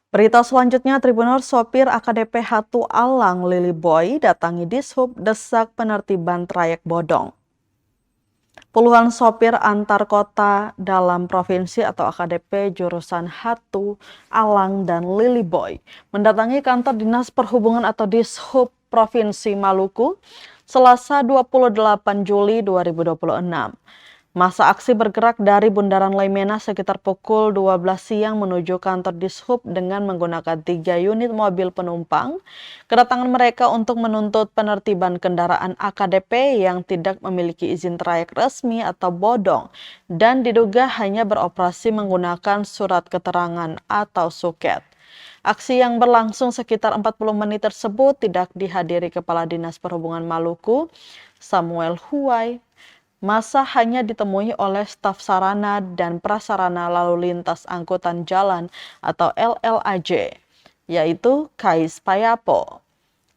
Berita selanjutnya, Tribuners sopir AKDP Hatu Alang Lili Boy datangi Dishub desak penertiban trayek bodong. Puluhan sopir antar kota dalam provinsi atau AKDP jurusan Hatu, Alang, dan Lili Boy mendatangi kantor Dinas Perhubungan atau Dishub Provinsi Maluku Selasa 28 Juli 2026. Masa aksi bergerak dari Bundaran Leimena sekitar pukul 12 siang menuju kantor Dishub dengan menggunakan 3 unit mobil penumpang. Kedatangan mereka untuk menuntut penertiban kendaraan AKDP yang tidak memiliki izin trayek resmi atau bodong dan diduga hanya beroperasi menggunakan surat keterangan atau suket. Aksi yang berlangsung sekitar 40 menit tersebut tidak dihadiri Kepala Dinas Perhubungan Maluku, Samuel Huwai. Masa hanya ditemui oleh staf sarana dan prasarana lalu lintas angkutan jalan atau LLAJ, yaitu Kais Payapo.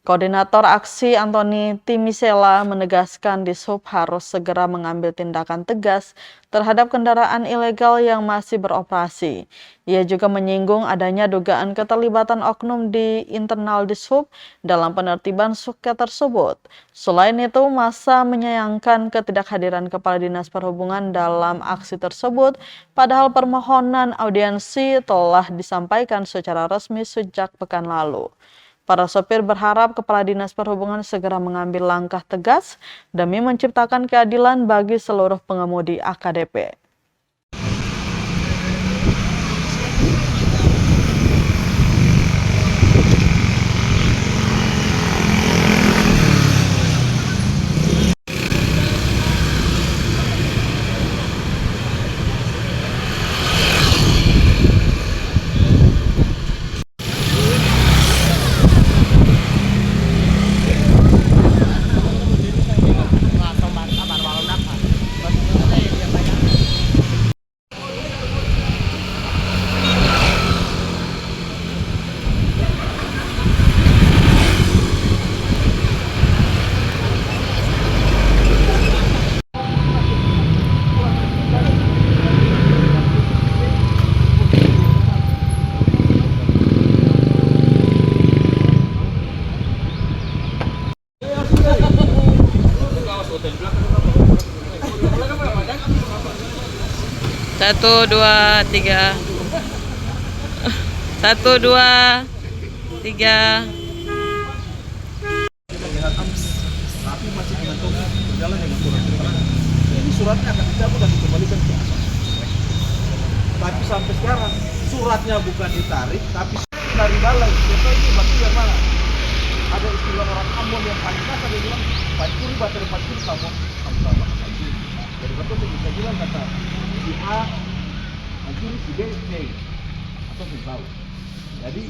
Koordinator aksi Antoni Timisela menegaskan Dishub harus segera mengambil tindakan tegas terhadap kendaraan ilegal yang masih beroperasi. Ia juga menyinggung adanya dugaan keterlibatan oknum di internal Dishub dalam penertiban suket tersebut. Selain itu, massa menyayangkan ketidakhadiran Kepala Dinas Perhubungan dalam aksi tersebut, padahal permohonan audiensi telah disampaikan secara resmi sejak pekan lalu. Para sopir berharap Kepala Dinas Perhubungan segera mengambil langkah tegas demi menciptakan keadilan bagi seluruh pengemudi AKDP. Satu, dua, tiga. Satu, dua, tiga. Tapi masih mengantongi berjalan dengan surat keterangan. Jadi suratnya akan dicabut dan dikembalikan ke asal. Tapi sampai sekarang suratnya bukan ditarik, tapi dari balai. Contoh ini batu yang mana? Ada istilah orang Ambon yang paling kasar, dia bilang pancuri baterai pancuri kamu sama pancuri. Jadi betul bisa bilang kata si A pancuri si B C atau si tahu. Jadi